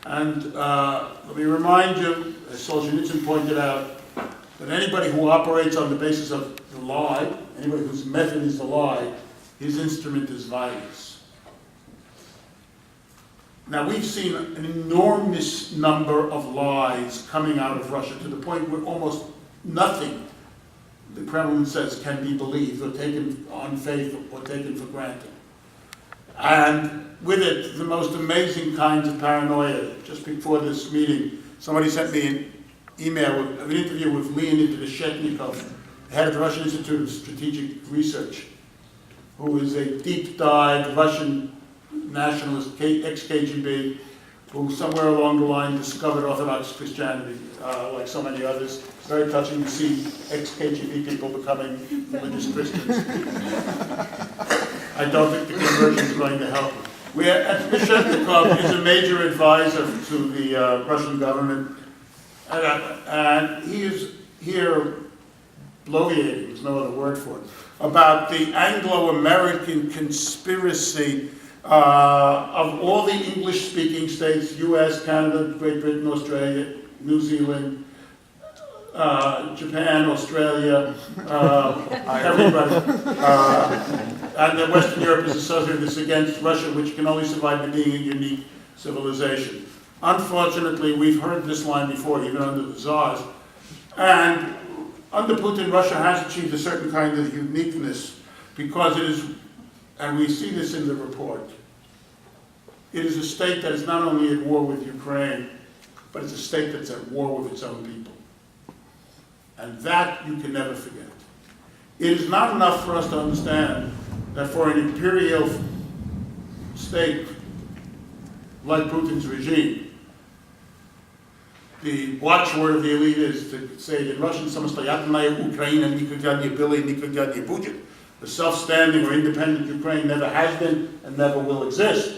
And let me remind you, as Solzhenitsyn pointed out, that anybody who operates on the basis of the lie, anybody whose method is the lie, his instrument is violence. Now, we've seen an enormous number of lies coming out of Russia to the point where almost nothing, the Kremlin says, can be believed or taken on faith or taken for granted. And with it, the most amazing kinds of paranoia. Just before this meeting, somebody sent me an email of an interview with Leonid Reshetnikov, head of the Russian Institute of Strategic Research, who is a deep-dyed Russian nationalist, ex-KGB, who somewhere along the line discovered Orthodox Christianity, like so many others. It's very touching to see ex-KGB people becoming religious Christians. I don't think the conversion is going to help them. Reshetnikov is a major advisor to the Russian government, and he is here bloviating, there's no other word for it, about the Anglo-American conspiracy of all the English-speaking states, US, Canada, Great Britain, Australia, New Zealand, Japan, Australia, everybody. And that Western Europe is associated with this against Russia, which can only survive by being a unique civilization. Unfortunately, we've heard this line before, even under the Tsars. And under Putin, Russia has achieved a certain kind of uniqueness because it is, and we see this in the report, it is a state that is not only at war with Ukraine, but it's a state that's at war with its own people. And that you can never forget. It is not enough for us to understand that for an imperial state like Putin's regime, the watchword of the elite is to say in Russian, "Samostoятельная Украина никогда не была и никогда не будет." The self-standing or independent Ukraine never has been and never will exist.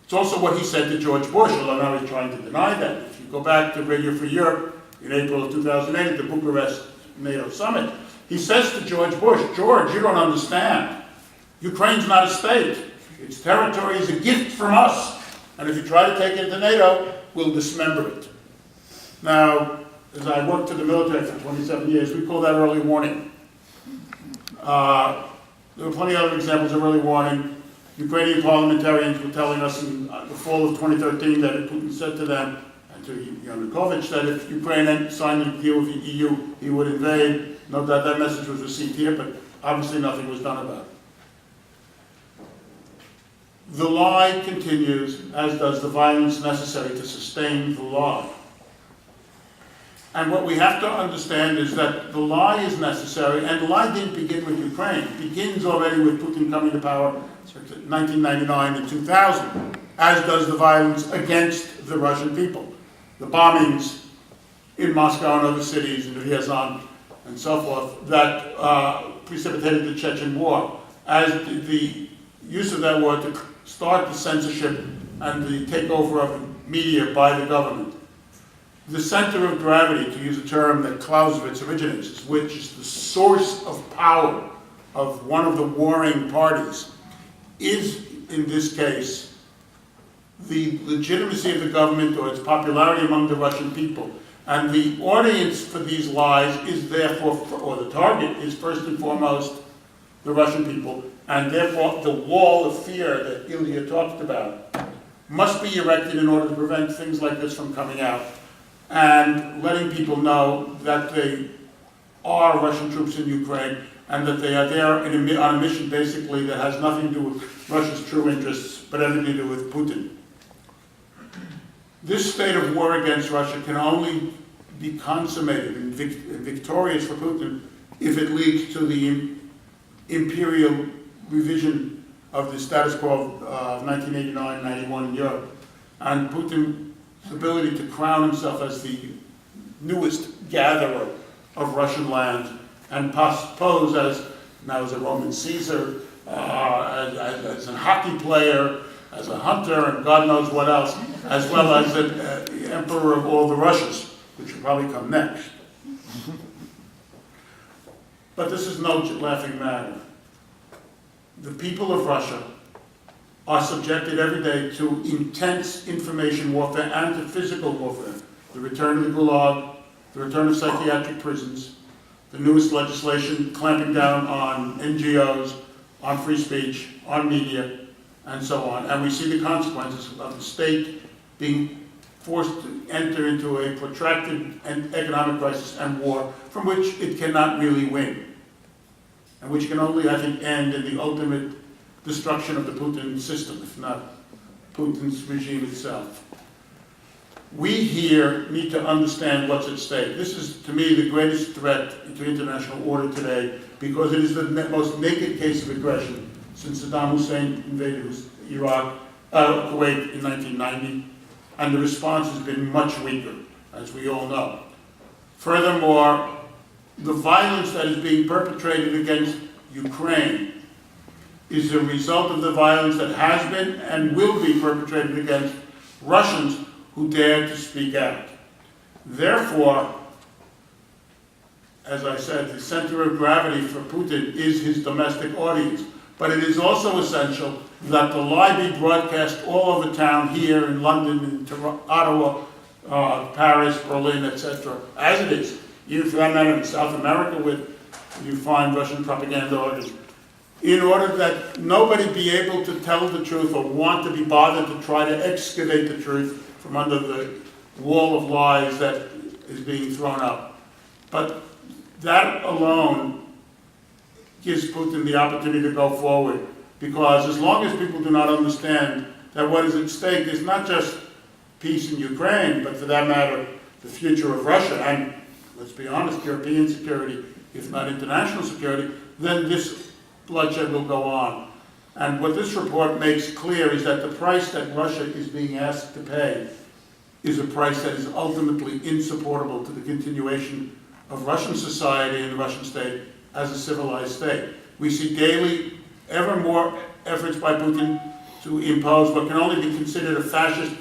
It's also what he said to George Bush, although now he's trying to deny that. If you go back to Radio Free Europe in April of 2008 at the Bucharest NATO summit, he says to George Bush, "George, you don't understand. Ukraine's not a state. Its territory is a gift from us. And if you try to take it to NATO, we'll dismember it." Now, as I worked in the military for 27 years, we call that early warning. There were plenty of other examples of early warning. Ukrainian parliamentarians were telling us in the fall of 2013 that Putin said to them, and to Yanukovych, that if Ukraine signed a deal with the EU, he would invade. Note that that message was received here, but obviously nothing was done about it. The lie continues, as does the violence necessary to sustain the lie. And what we have to understand is that the lie is necessary, and the lie didn't begin with Ukraine. It begins already with Putin coming to power in 1999 and 2000, as does the violence against the Russian people. The bombings in Moscow and other cities, in Ryazan and so forth, that precipitated the Chechen War, as the use of that war to start the censorship and the takeover of the media by the government. The center of gravity, to use a term that Clausewitz originates, which is the source of power of one of the warring parties, is, in this case, the legitimacy of the government or its popularity among the Russian people. And the audience for these lies is therefore, or the target is first and foremost the Russian people, and therefore the wall of fear that Ilya talked about must be erected in order to prevent things like this from coming out, and letting people know that they are Russian troops in Ukraine and that they are there on a mission basically that has nothing to do with Russia's true interests, but everything to do with Putin. This state of war against Russia can only be consummated and victorious for Putin if it leads to the imperial revision of the status quo of 1989-91 in Europe, and Putin's ability to crown himself as the newest gatherer of Russian land and pose as now as a Roman Caesar, as a hockey player, as a hunter, and God knows what else, as well as the emperor of all the Russias, which will probably come next. But this is no laughing matter. The people of Russia are subjected every day to intense information warfare and to physical warfare. The return of the Gulag, the return of psychiatric prisons, the newest legislation clamping down on NGOs, on free speech, on media, and so on. And we see the consequences of the state being forced to enter into a protracted economic crisis and war from which it cannot really win, and which can only, I think, end in the ultimate destruction of the Putin system, if not Putin's regime itself. We here need to understand what's at stake. This is, to me, the greatest threat to international order today, because it is the most naked case of aggression since Saddam Hussein invaded Kuwait in 1990, and the response has been much weaker, as we all know. Furthermore, the violence that is being perpetrated against Ukraine is a result of the violence that has been and will be perpetrated against Russians who dare to speak out. Therefore, as I said, the center of gravity for Putin is his domestic audience. But it is also essential that the lie be broadcast all over town, here in London, in Ottawa, Paris, Berlin, etc., as it is. Even for that matter in South America, where you find Russian propaganda orders, in order that nobody be able to tell the truth or want to be bothered to try to excavate the truth from under the wall of lies that is being thrown up. But that alone gives Putin the opportunity to go forward, because as long as people do not understand that what is at stake is not just peace in Ukraine, but for that matter, the future of Russia, and let's be honest, European security, if not international security, then this bloodshed will go on. And what this report makes clear is that the price that Russia is being asked to pay is a price that is ultimately insupportable to the continuation of Russian society and the Russian state as a civilized state. We see daily ever more efforts by Putin to impose what can only be considered a fascist